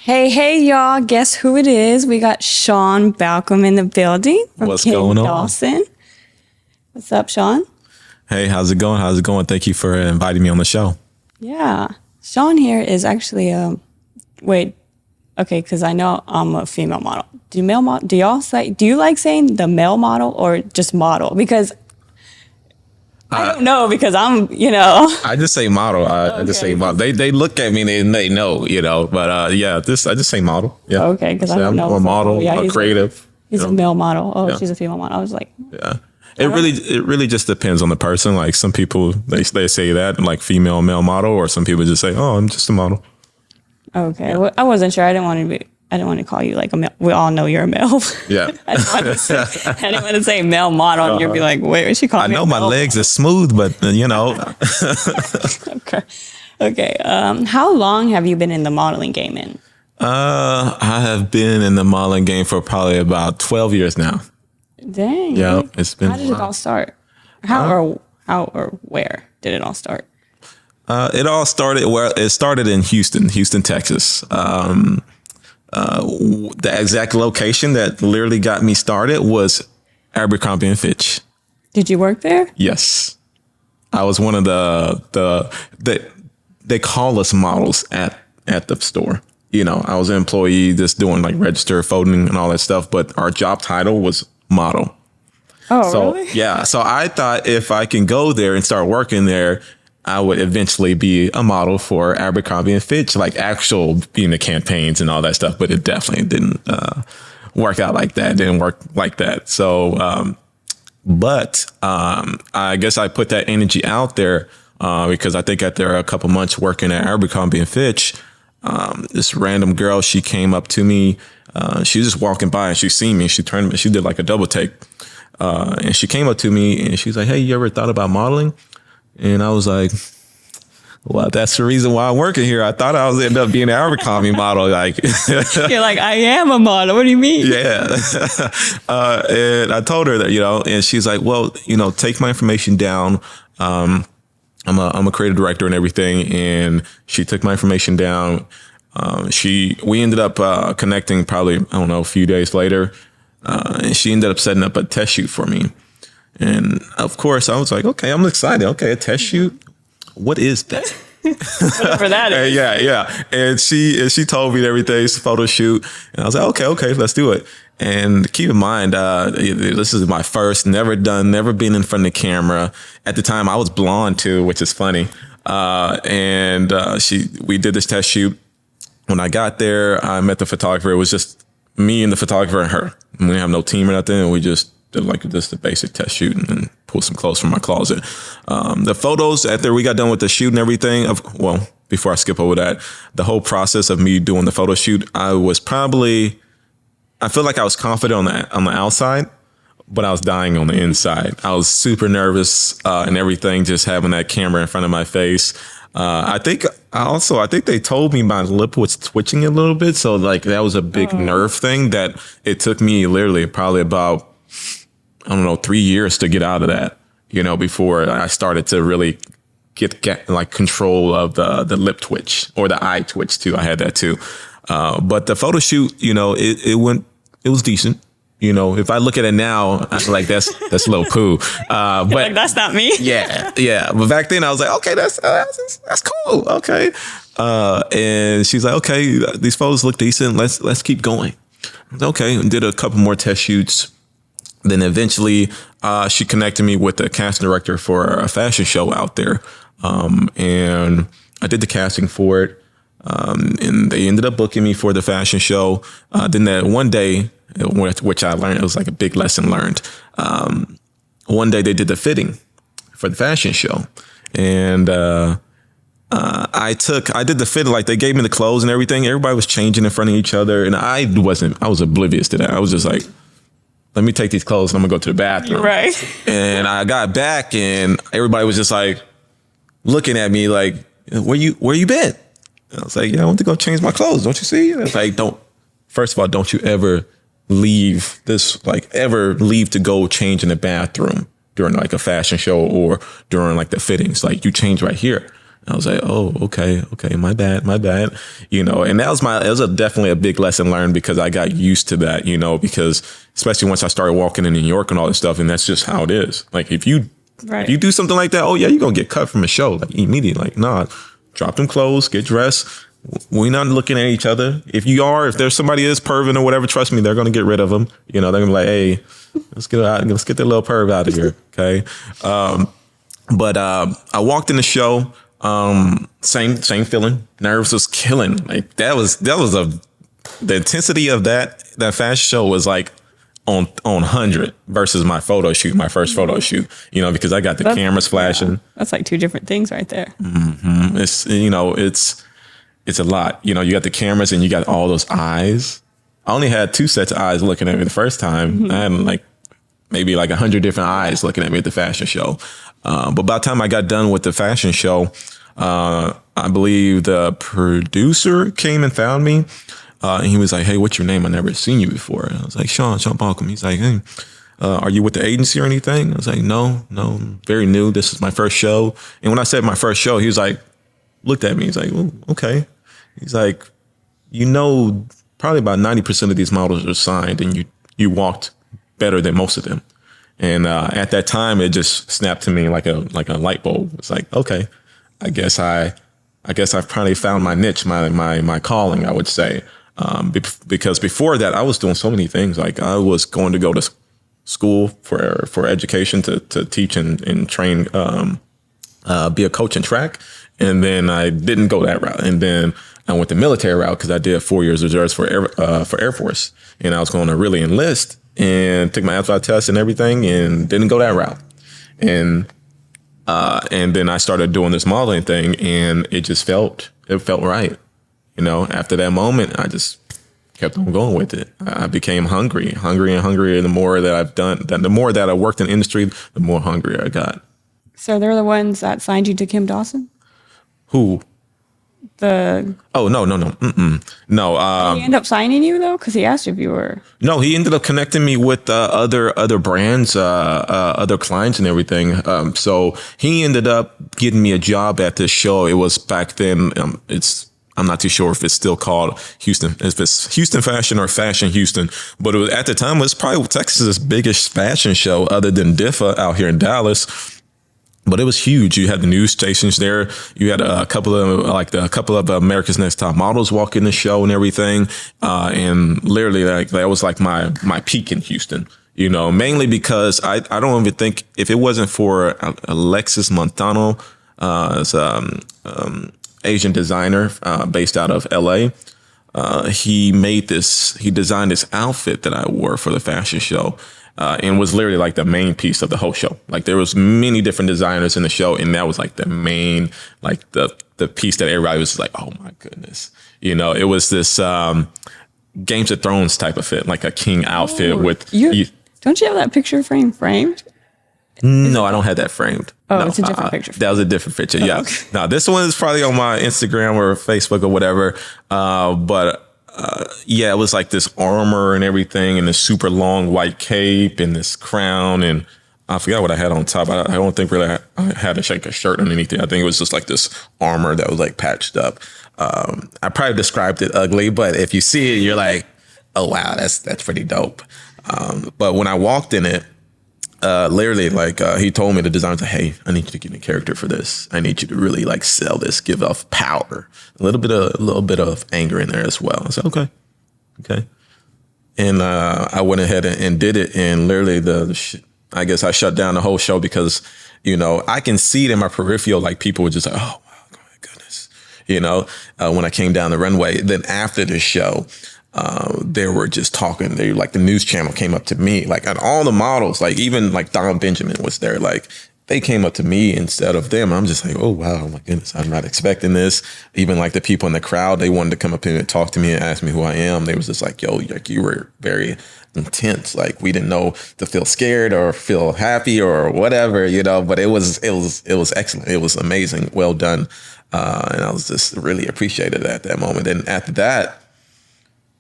Hey, y'all. Guess who it is? We got Sean Balcom in the building from What's Kim going on? Dawson. What's up, Sean? Hey, how's it going? How's it going? Thank you for inviting me on the show. Yeah. Sean here is actually because I know I'm a female model. Do you like saying the male model or just model? Because I don't know because I just say model. I just say model. They look at me and they know, But I just say model. Yeah. Okay, because I don't know. I'm a model, Yeah, a creative. He's a male model. Oh, Yeah. she's a female model. I was like, Yeah. It really just depends on the person. Like some people they say that like female male model, or some people just say, oh, I'm just a model. okay. Well, I wasn't sure. I didn't want to call you like a male. We all know you're a male. Yeah. I didn't want to say male model, and you'd be like, wait, what's she calling me? I know my legs are smooth, but Okay. Okay. How long have you been in the modeling game in? I have been in the modeling game for probably about 12 years now. Dang. Yeah, it's been. How did it all start? How or where did it all start? It all started it started in Houston, Texas. The exact location that literally got me started was Abercrombie and Fitch. Did you work there? Yes, I was one of they call us models at the store. I was an employee just doing like register, folding, and all that stuff. But our job title was model. Oh, So really? yeah, so I thought if I can go there and start working there, I would eventually be a model for Abercrombie and Fitch, like actual being the campaigns and all that stuff. But it definitely didn't work out like that. It didn't work like that. So, I guess I put that energy out there because I think after a couple months working at Abercrombie and Fitch, this random girl, she came up to me. She was just walking by and she seen me. She did like a double take. And she came up to me and she's like, hey, you ever thought about modeling? And I was like, well, that's the reason why I'm working here. I thought I was end up being an Abercrombie model. Like, You're like, I am a model. What do you mean? yeah. And I told her that, and she's like, well, take my information down. I'm a creative director and everything. And she took my information down. We ended up connecting probably, I don't know, a few days later. And she ended up setting up a test shoot for me. And of course, I was like, okay, I'm excited. Okay, a test shoot. What is that? Whatever that is. Yeah. And she told me everything, it's a photo shoot. And I was like, okay, let's do it. And keep in mind, this is my first, never been in front of the camera. At the time, I was blonde too, which is funny. We did this test shoot. When I got there, I met the photographer. It was just me and the photographer and her. We didn't have no team or nothing. And we just did like just a basic test shoot and then pull some clothes from my closet. The photos after we got done with the shoot and everything, before I skip over that, the whole process of me doing the photo shoot, I feel like I was confident on the outside, but I was dying on the inside. I was super nervous and everything, just having that camera in front of my face. I think they told me my lip was twitching a little bit. So like that was a big nerve thing that it took me literally probably about, 3 years to get out of that, before I started to really get like control of the lip twitch or the eye twitch too. I had that too. But the photo shoot, it was decent. If I look at it now, I feel like that's a little poo. But Like, that's not me. yeah. But back then I was like, okay, that's cool. Okay. And she's like, okay, these photos look decent. Let's keep going. Okay. And did a couple more test shoots. Then eventually, she connected me with the casting director for a fashion show out there. And I did the casting for it. And they ended up booking me for the fashion show. Then that one day, which I learned, it was like a big lesson learned. One day they did the fitting for the fashion show. And I did the fitting, like they gave me the clothes and everything. Everybody was changing in front of each other. And I was oblivious to that. I was just like, let me take these clothes and I'm gonna go to the bathroom. Right. And I got back and everybody was just like looking at me like, where you been? And I was like, yeah, I went to go change my clothes. Don't you see? And it's like, first of all, don't you ever leave to go change in the bathroom during like a fashion show or during like the fittings. Like you change right here. I was like, oh, okay, my bad. And that was definitely a big lesson learned because I got used to that, because especially once I started walking in New York and all this stuff, and that's just how it is. Like if you do something like that, oh yeah, you're gonna get cut from a show like immediately. Like, nah, drop them clothes, get dressed. We're not looking at each other. If there's somebody is perving or whatever, trust me, they're gonna get rid of them. They're gonna be like, hey, let's get that little perv out of here. Okay. But I walked in the show. Same feeling. Nerves was killing. Like that was the intensity of that fashion show was like on 100 versus my first photo shoot, because I got the cameras flashing. Yeah, that's like two different things right there. Mm-hmm. It's a lot. You got the cameras and you got all those eyes. I only had 2 sets of eyes looking at me the first time. Mm-hmm. I had like maybe like 100 different eyes looking at me at the fashion show. But by the time I got done with the fashion show, I believe the producer came and found me. And he was like, hey, what's your name? I never seen you before. And I was like, Sean Balcom. He's like, hey, are you with the agency or anything? I was like, no, very new. This is my first show. And when I said my first show, he was like, looked at me. He's like, oh, okay. He's like, probably about 90% of these models are signed and you walked better than most of them. And at that time, it just snapped to me like a light bulb. It's like, okay, I guess I've probably found my niche, my calling, I would say. Because before that, I was doing so many things. Like I was going to go to school for education to teach and train, be a coach in track. And then I didn't go that route. And then I went the military route because I did 4 years reserves for Air Force. And I was going to really enlist and took my ASVAB test and everything and didn't go that route. And then I started doing this modeling thing and it felt right. After that moment, I just kept on going with it. I became hungry. And the more that I've done, the more that I worked in the industry, the more hungry I got. So they're the ones that signed you to Kim Dawson? Who? No. Did he end up signing you though? Because he asked you if you were. No, he ended up connecting me with other brands, other clients, and everything. So he ended up getting me a job at this show. It was back then. I'm not too sure if it's still called Houston, if it's Houston Fashion or Fashion Houston, but at the time it was probably Texas's biggest fashion show, other than DIFA out here in Dallas. But it was huge. You had the news stations there. You had a couple of America's Next Top Models walk in the show and everything. And literally that was like my peak in Houston, mainly because I don't even think if it wasn't for Alexis Montano, as Asian designer, based out of LA. He designed this outfit that I wore for the fashion show. And was literally like the main piece of the whole show. Like there was many different designers in the show, and that was like the main, like the piece that everybody was like, oh my goodness. It was this Games of Thrones type of fit, like a king outfit with. Don't you have that picture framed? No, I don't have that framed. Oh, no, it's a different picture. That was a different picture. Yeah. Okay. Now this one is probably on my Instagram or Facebook or whatever. Yeah, it was like this armor and everything and this super long white cape and this crown. And I forgot what I had on top. I don't think really I had a shirt underneath it. I think it was just like this armor that was like patched up. I probably described it ugly, but if you see it, you're like, oh, wow, that's pretty dope. But when I walked in it, literally, he told me, the designer, hey, I need you to give me a character for this. I need you to really like sell this, give off power, a little bit of anger in there as well. I said, okay. And I went ahead and did it. And literally I guess I shut down the whole show because, I can see it in my peripheral, like people were just like, oh my goodness, when I came down the runway. Then after the show, they were just talking. They like the news channel came up to me, like, and all the models, like even like Don Benjamin was there. Like they came up to me instead of them. I'm just like, oh wow, oh my goodness, I'm not expecting this. Even like the people in the crowd, they wanted to come up and talk to me and ask me who I am. They was just like, yo, like you were very intense. Like we didn't know to feel scared or feel happy or whatever, But it was excellent. It was amazing. Well done. And I was just really appreciated at that moment. And after that,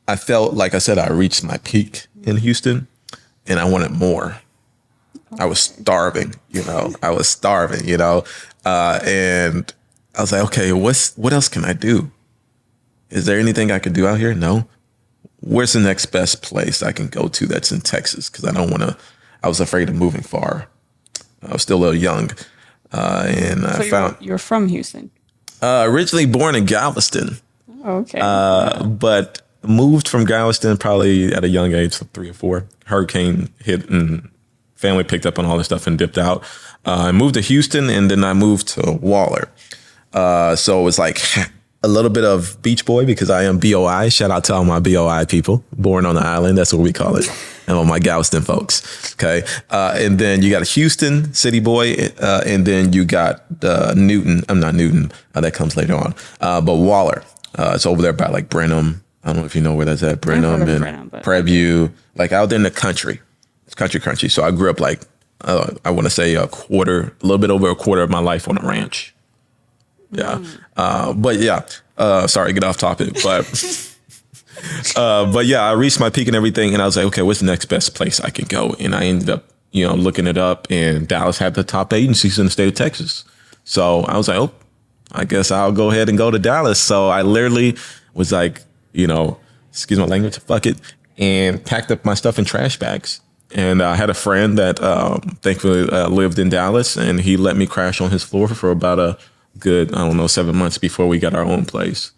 I felt, like I said, I reached my peak in Houston and I wanted more. I was starving, and I was like, okay, what else can I do? Is there anything I could do out here? No. Where's the next best place I can go to that's in Texas? Because I was afraid of moving far. I was still a little young. And So I found you're from Houston. originally born in Galveston, Oh, okay. but moved from Galveston probably at a young age, 3 or 4. Hurricane hit and family picked up on all this stuff and dipped out. I moved to Houston and then I moved to Waller. So it was like a little bit of Beach Boy because I am BOI. Shout out to all my BOI people born on the island. That's what we call it. And all my Galveston folks. Okay. And then you got Houston City Boy. And then you got Newton. I'm not Newton. That comes later on. But Waller. It's over there by like Brenham. I don't know if you know where that's at. Brenham and Prairie View. Like out there in the country. It's country. So I grew up like, I want to say a little bit over a quarter of my life on a ranch. Yeah. But yeah, sorry, get off topic, but yeah, I reached my peak and everything. And I was like, okay, what's the next best place I can go? And I ended up, looking it up, and Dallas had the top agencies in the state of Texas. So I was like, oh, I guess I'll go ahead and go to Dallas. So I literally was like, excuse my language, fuck it, and packed up my stuff in trash bags. And I had a friend that thankfully lived in Dallas, and he let me crash on his floor for about a good, 7 months before we got our own place,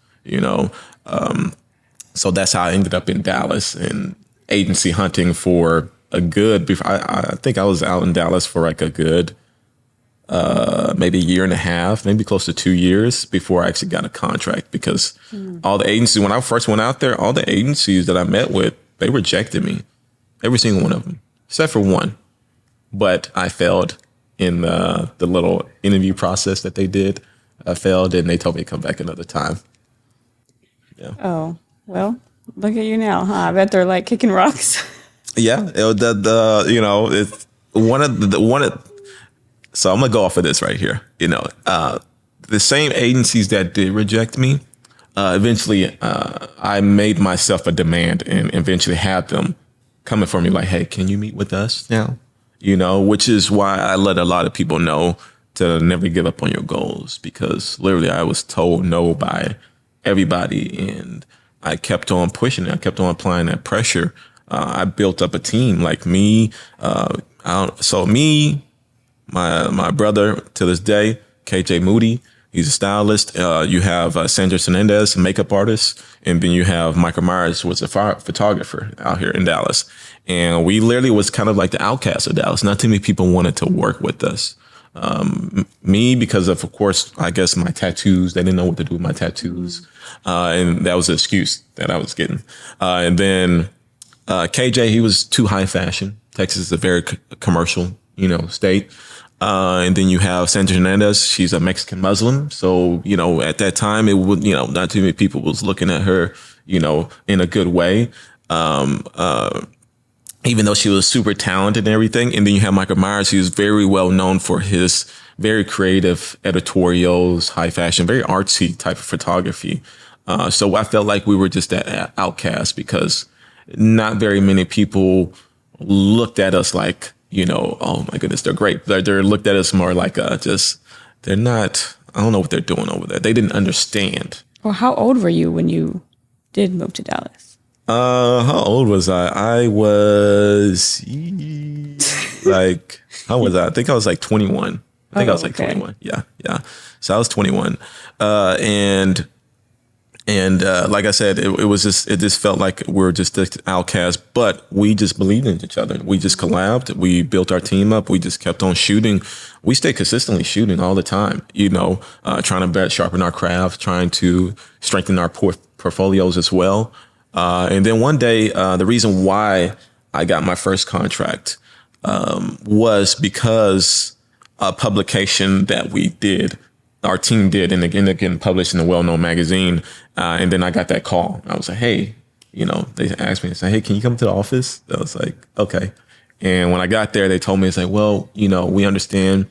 so that's how I ended up in Dallas and agency hunting for a good, I think I was out in Dallas for like a good, maybe a year and a half, maybe close to 2 years before I actually got a contract because all the agencies, when I first went out there, all the agencies that I met with, they rejected me. Every single one of them, except for one. But I failed in the little interview process that they did. I failed, and they told me to come back another time. Yeah. Oh, well, look at you now, huh? I bet they're like kicking rocks. Yeah. It's so I'm gonna go off of this right here. The same agencies that did reject me, eventually, I made myself a demand and eventually had them coming for me like, hey, can you meet with us now? Which is why I let a lot of people know to never give up on your goals, because literally I was told no by everybody, and I kept on pushing it. I kept on applying that pressure. I built up a team like me. My brother to this day, KJ Moody, he's a stylist. You have Sandra Hernandez, a makeup artist. And then you have Michael Myers, who was a photographer out here in Dallas. And we literally was kind of like the outcast of Dallas. Not too many people wanted to work with us. Me, because of course, I guess my tattoos, they didn't know what to do with my tattoos. And that was the excuse that I was getting. And then KJ, he was too high fashion. Texas is a very commercial, state. And then you have Sandra Hernandez. She's a Mexican Muslim. So, at that time, it would, not too many people was looking at her, in a good way. Even though she was super talented and everything. And then you have Michael Myers, who's very well known for his very creative editorials, high fashion, very artsy type of photography. So I felt like we were just that outcast because not very many people looked at us like, oh my goodness, they're great. They're looked at us more like they're not, I don't know what they're doing over there. They didn't understand. Well, how old were you when you did move to Dallas? How old was I? I was like, how was I? I think I was like 21. I was like 21. Yeah. So I was 21. And like I said, it just felt like we're just the outcasts, but we just believed in each other. We just collabed. We built our team up. We just kept on shooting. We stayed consistently shooting all the time, trying to sharpen our craft, trying to strengthen our portfolios as well. And then one day, the reason why I got my first contract was because a publication that our team did, and again published in a well-known magazine. And then I got that call. I was like, hey, they asked me, they said, hey, can you come to the office? I was like, okay. And when I got there, they told me, it's like, well, we understand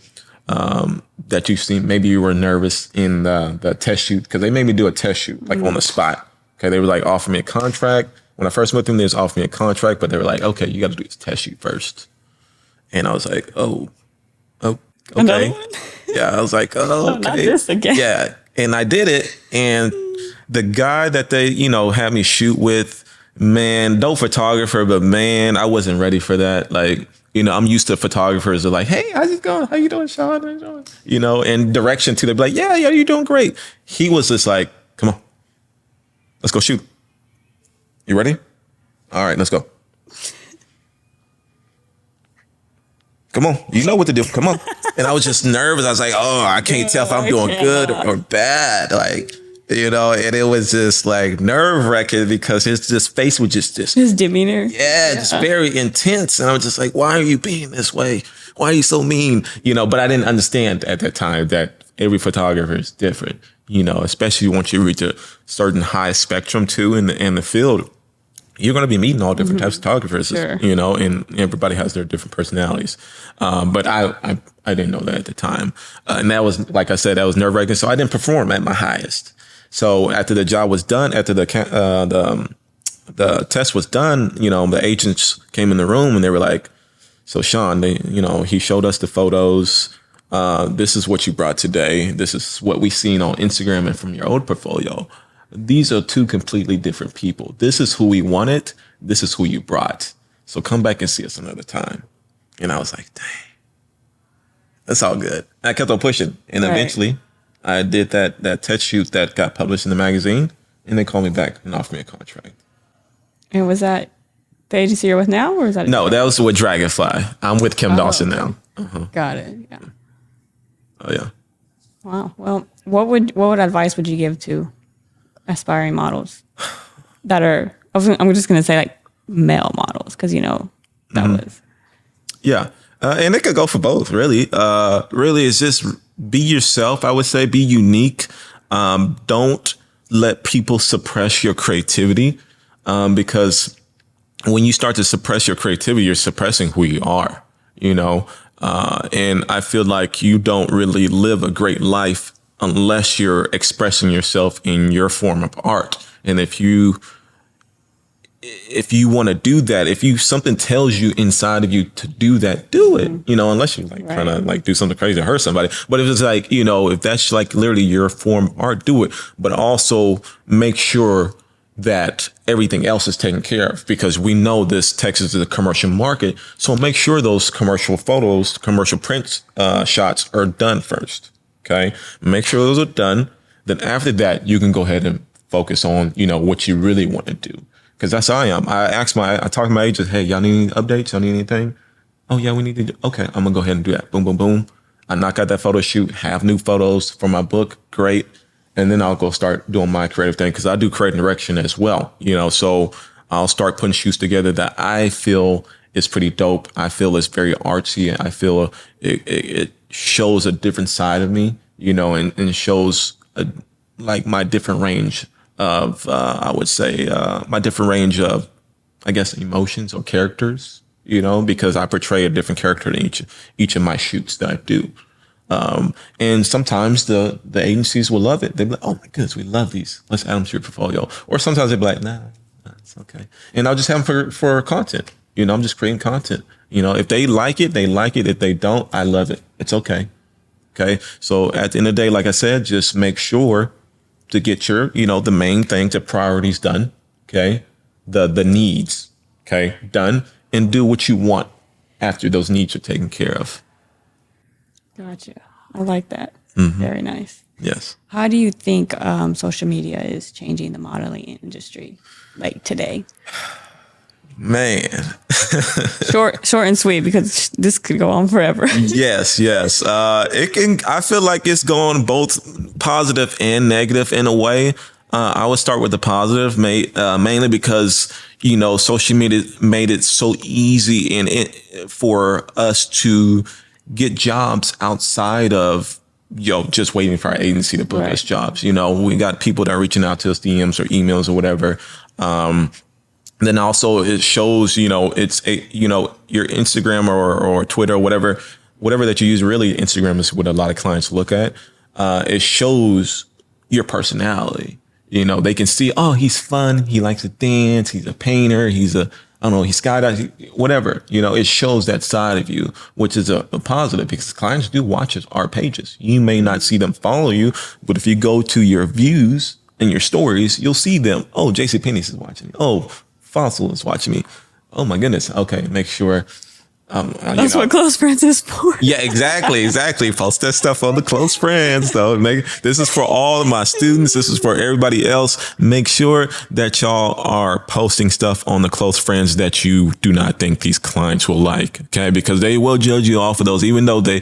that maybe you were nervous in the test shoot, because they made me do a test shoot, like on the spot. Okay, they were like offering me a contract. When I first met them, they was offering me a contract, but they were like, okay, you got to do this test shoot first. And I was like, oh, okay. Another one? Yeah, I was like, oh, okay. Not this again. Yeah, And I did it. And the guy that they, had me shoot with, man, no photographer, but man, I wasn't ready for that. Like, I'm used to photographers are like, hey, how's it going? How you doing, Sean? How you doing? And direction to, they're like, yeah, you're doing great. He was just like, come on, let's go shoot. You ready? All right, let's go. Come on, you know what to do. Come on. And I was just nervous. I was like, oh, I can't tell if I'm doing good or bad. Like, and it was just like nerve wracking because his face was just his demeanor. Yeah, just very intense. And I was just like, why are you being this way? Why are you so mean? But I didn't understand at that time that every photographer is different, especially once you reach a certain high spectrum too in the field. You're going to be meeting all different types of photographers, sure. And everybody has their different personalities. But I didn't know that at the time. And that was, like I said, that was nerve wracking. So I didn't perform at my highest. So after the job was done, after the test was done, the agents came in the room and they were like, so Sean, he showed us the photos. This is what you brought today. This is what we seen on Instagram and from your old portfolio. These are two completely different people. This is who we wanted. This is who you brought. So come back and see us another time. And I was like, dang, that's all good. I kept on pushing. And eventually I did that test shoot that got published in the magazine. And they called me back and offered me a contract. And was that the agency you're with now? Or is that? No, that was with Dragonfly. I'm with Kim Dawson okay. now. Uh-huh. Got it. Yeah. Oh, yeah. Wow. Well, what advice would you give to aspiring models that are, I'm just going to say like male models, because that was. Yeah. And it could go for both, really. Really, it's just be yourself, I would say. Be unique. Don't let people suppress your creativity, because when you start to suppress your creativity, you're suppressing who you are, and I feel like you don't really live a great life unless you're expressing yourself in your form of art. And if you want to do that, if something tells you inside of you to do that, do it, unless you're like trying to like do something crazy to hurt somebody. But if it's like, if that's like literally your form of art, do it. But also make sure that everything else is taken care of, because we know this Texas is a commercial market. So make sure those commercial photos, commercial prints, shots are done first. Okay. Make sure those are done. Then after that, you can go ahead and focus on, what you really want to do. Because that's how I am. I talk to my agents, hey, y'all need any updates? Y'all need anything? Oh, yeah, we need to do. Okay, I'm going to go ahead and do that. Boom, boom, boom. I knock out that photo shoot, have new photos for my book. Great. And then I'll go start doing my creative thing, because I do creative direction as well. So I'll start putting shoots together that I feel is pretty dope. I feel it's very artsy. I feel it shows a different side of me, and shows like my different range of, I would say, my different range of, I guess, emotions or characters, because I portray a different character in each of my shoots that I do. And sometimes the agencies will love it. They'll be like, oh my goodness, we love these. Let's add them to your portfolio. Or sometimes they'll be like, nah, it's okay. And I'll just have them for content. I'm just creating content. If they like it, they like it. If they don't, I love it. It's okay. Okay. So at the end of the day, like I said, just make sure to get your, the main things, the priorities done. Okay. The needs, okay, done, and do what you want after those needs are taken care of. Gotcha. I like that. Very nice. Yes. How do you think social media is changing the modeling industry, like today? Man. short and sweet, because this could go on forever. Yes. It can. I feel like it's going both positive and negative in a way. I would start with the positive, mainly because social media made it so easy for us to get jobs outside of just waiting for our agency to book us jobs. We got people that are reaching out to us, DMs or emails or whatever. Then also it shows, it's your Instagram or Twitter or whatever that you use. Really, Instagram is what a lot of clients look at. It shows your personality. They can see, oh, he's fun. He likes to dance. He's a painter. He's a I don't know, he skydived, whatever, it shows that side of you, which is a positive because clients do watch our pages. You may not see them follow you, but if you go to your views and your stories, you'll see them. Oh, JCPenney's is watching me. Oh, Fossil is watching me. Oh my goodness. Okay. Make sure. That's what close friends is for. Yeah, exactly. Post that stuff on the close friends, though. This is for all of my students. This is for everybody else. Make sure that y'all are posting stuff on the close friends that you do not think these clients will like. Okay, because they will judge you off of those, even though they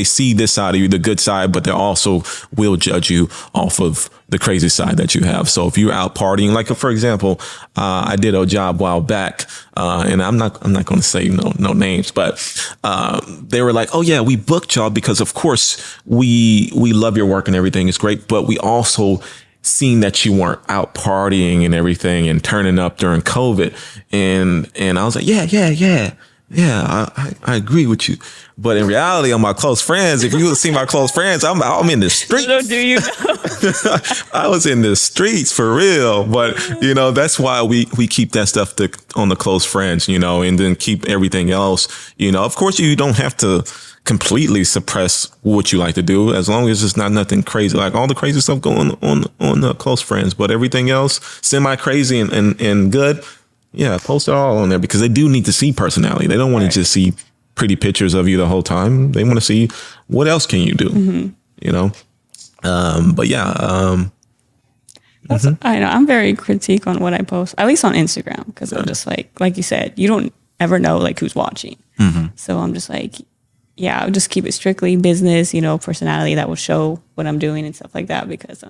see this side of you, the good side, but they also will judge you off of the crazy side that you have. So if you're out partying, like for example, I did a job a while back, and I'm not going to say no names, but they were like, "Oh yeah, we booked y'all because of course we love your work and everything is great, but we also seen that you weren't out partying and everything and turning up during COVID." And I was like, yeah, I agree with you. But in reality, on my close friends, if you see my close friends, I'm in the streets. So do you know? I was in the streets for real. But, that's why we keep that stuff on the close friends, and then keep everything else. Of course, you don't have to completely suppress what you like to do as long as it's not nothing crazy, like all the crazy stuff going on the close friends. But everything else, semi crazy and good. Yeah, post it all on there because they do need to see personality. They don't want to just see pretty pictures of you the whole time. They want to see what else can you do, But yeah, I know I'm very critique on what I post, at least on Instagram, because I'm just like you said, you don't ever know like who's watching. So I'm just like, yeah, I'll just keep it strictly business, personality that will show what I'm doing and stuff like that because,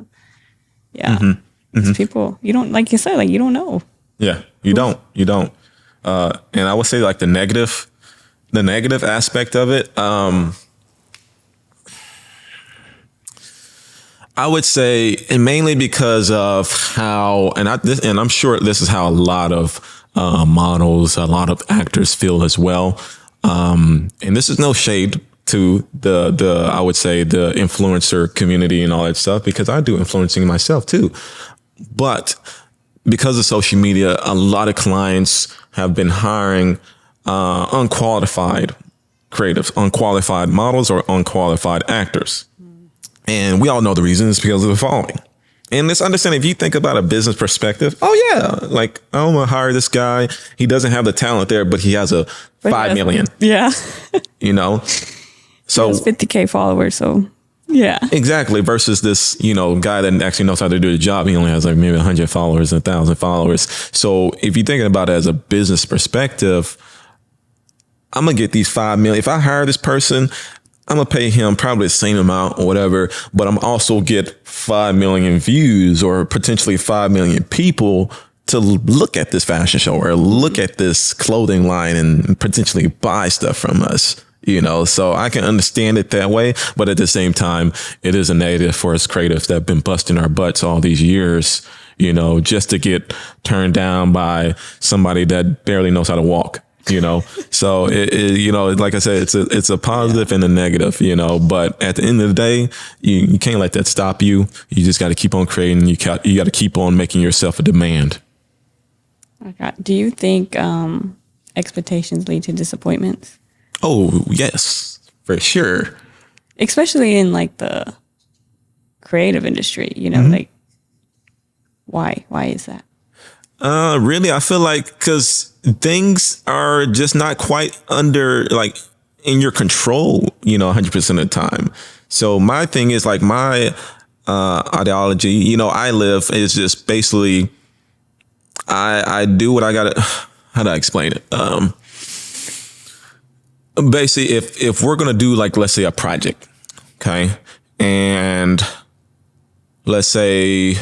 these people, you don't, like you said, like you don't know. Yeah, you don't. And I would say like the negative aspect of it. I would say, and mainly because of how, and I'm sure this is how a lot of models, a lot of actors feel as well. And this is no shade to the I would say the influencer community and all that stuff, because I do influencing myself too. But because of social media, a lot of clients have been hiring unqualified creatives, unqualified models, or unqualified actors. And we all know the reason is because of the following. And let's understand, if you think about a business perspective, oh yeah, like I'm gonna hire this guy. He doesn't have the talent there, but he has a 5 million. Yeah. So he has 50K followers. So yeah, exactly. Versus this, guy that actually knows how to do the job. He only has like maybe 100 followers, 1,000 followers. So if you're thinking about it as a business perspective, I'm going to get these 5 million. If I hire this person, I'm going to pay him probably the same amount or whatever, but I'm also get 5 million views or potentially 5 million people to look at this fashion show or look at this clothing line and potentially buy stuff from us. So I can understand it that way. But at the same time, it is a negative for us creatives that have been busting our butts all these years, just to get turned down by somebody that barely knows how to walk, So, like I said, it's a positive and a negative, but at the end of the day, you can't let that stop you. You just got to keep on creating. You got to keep on making yourself a demand. Okay. Do you think expectations lead to disappointments? Oh, yes, for sure. Especially in like the creative industry, like why is that? Really, I feel like because things are just not quite under like in your control, 100% of the time. So my thing is like my ideology, I live is just basically I do what I got to. How do I explain it? Basically, if we're going to do like, let's say a project, okay. And let's say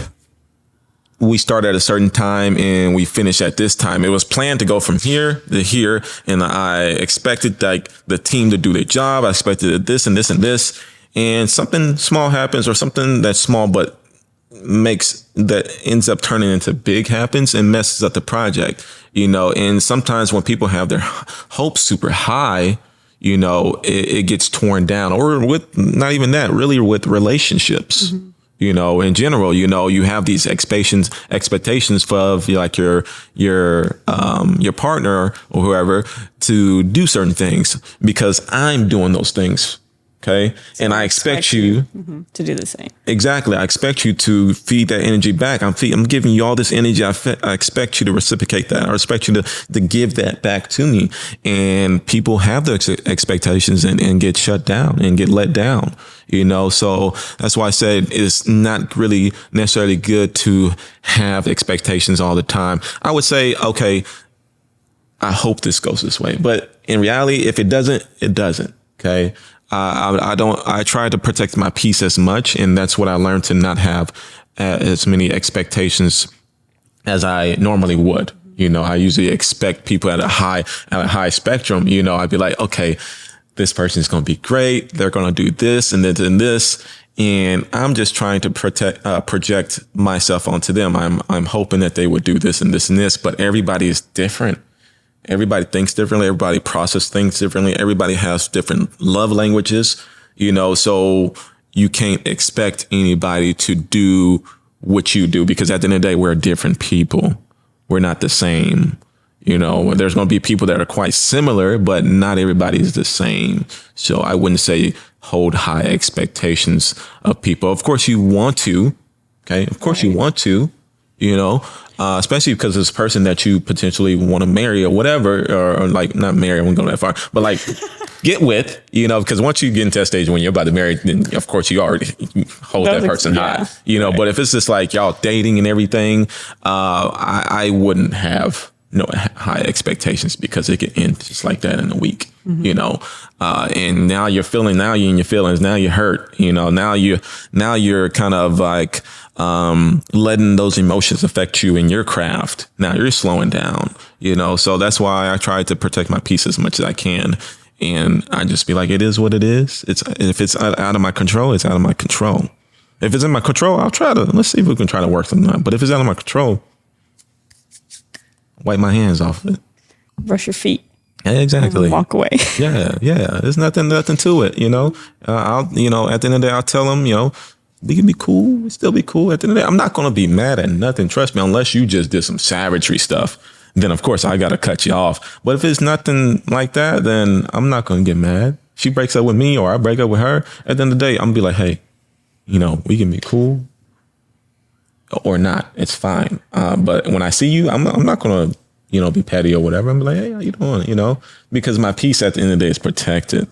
we start at a certain time and we finish at this time. It was planned to go from here to here. And I expected like the team to do their job. I expected this and this and this, and something small happens or something that's small, but that ends up turning into big happens and messes up the project, and sometimes when people have their hopes super high, it gets torn down, or with not even that, really with relationships, You know, in general, you know, you have these expectations of like your partner or whoever to do certain things because I'm doing those things. Okay. So and I expect you to do the same. Exactly. I expect you to feed that energy back. I'm giving you all this energy. I expect you to reciprocate that. I expect you to give that back to me. And people have those expectations and get shut down and get let down, you know? So that's why I said it's not really necessarily good to have expectations all the time. I would say, okay, I hope this goes this way, but in reality, if it doesn't, it doesn't. Okay. I try to protect my peace as much. And that's what I learned, to not have as many expectations as I normally would. You know, I usually expect people at a high spectrum. You know, I'd be like, okay, this person's going to be great. They're going to do this and this and this. And I'm just trying to project myself onto them. I'm hoping that they would do this and this and this, but everybody is different. Everybody thinks differently. Everybody processes things differently. Everybody has different love languages, you know, so you can't expect anybody to do what you do, because at the end of the day, we're different people. We're not the same. You know, there's going to be people that are quite similar, but not everybody is the same. So I wouldn't say hold high expectations of people. Of course you want to. Okay. Of course you want to, you know, especially because this person that you potentially want to marry or whatever, or like not marry, I won't go that far, but like get with, you know, because once you get into that stage when you're about to marry, then of course you already hold that person high, you know, but if it's just like y'all dating and everything, I wouldn't have no high expectations, because it can end just like that in a week, you know, and now you're in your feelings, now you're hurt, you know, now you're kind of like, letting those emotions affect you in your craft. Now you're slowing down, you know, so that's why I try to protect my peace as much as I can. And I just be like, it is what it is. If it's out of my control, it's out of my control. If it's in my control, let's see if we can try to work something out. But if it's out of my control, wipe my hands off of it. Brush your feet. Yeah, exactly. Walk away. Yeah. There's nothing to it, you know. At the end of the day, I'll tell them, you know, we can be cool. We still be cool. At the end of the day, I'm not going to be mad at nothing. Trust me, unless you just did some savagery stuff, then of course I got to cut you off. But if it's nothing like that, then I'm not going to get mad. She breaks up with me or I break up with her. At the end of the day, I'm going to be like, hey, you know, we can be cool or not. It's fine. But when I see you, I'm not going to, you know, be petty or whatever. I'm like, hey, how you doing? You know, because my peace at the end of the day is protected.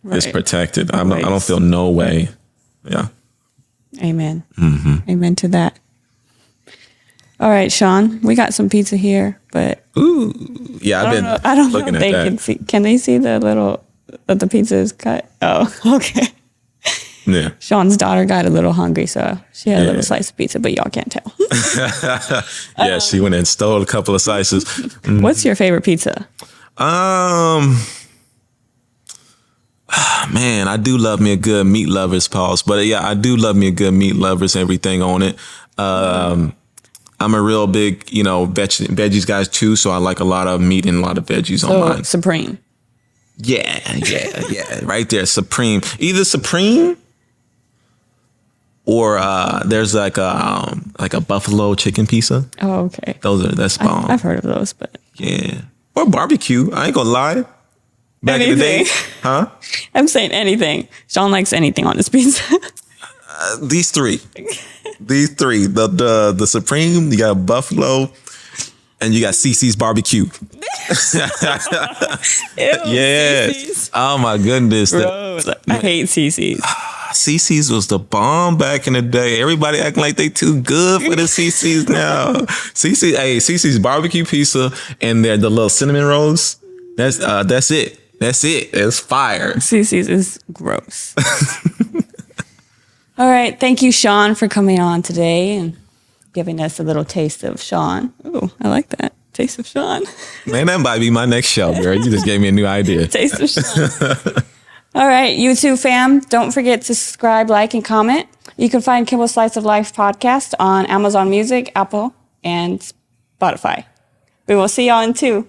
Right. It's protected. I don't feel no way. Yeah. Amen. Mm-hmm. Amen to that. All right, Sean, we got some pizza here, but ooh, yeah, I don't know if they can see. Can they see the little that the pizza is cut? Oh, okay. Yeah. Sean's daughter got a little hungry, so she had a little slice of pizza, but y'all can't tell. Yeah, she went and stole a couple of slices. What's your favorite pizza? Man, I do love me a good meat lovers, pause. But yeah, I do love me a good meat lovers, everything on it. I'm a real big, you know, veggies guys too. So I like a lot of meat and a lot of veggies on mine. Supreme. Yeah. Right there. Supreme. Either Supreme or there's like a buffalo chicken pizza. Oh, okay. That's bomb. I've heard of those, but yeah. Or barbecue. I ain't gonna lie. Back in the day, huh? I'm saying anything. Sean likes anything on his pizza. These three, the Supreme, you got Buffalo, and you got CC's barbecue. Yes. CC's. Oh my goodness. I hate CC's. CC's was the bomb back in the day. Everybody acting like they too good for the CC's now. CC's barbecue pizza and the little cinnamon rolls. That's it. That's it. It's fire. CC's is gross. All right. Thank you, Sean, for coming on today and giving us a little taste of Sean. Oh, I like that. Taste of Sean. Man, that might be my next show, girl. You just gave me a new idea. Taste of Sean. All right. YouTube fam, don't forget to subscribe, like, and comment. You can find Kimball's Slice of Life podcast on Amazon Music, Apple, and Spotify. We will see y'all in 2.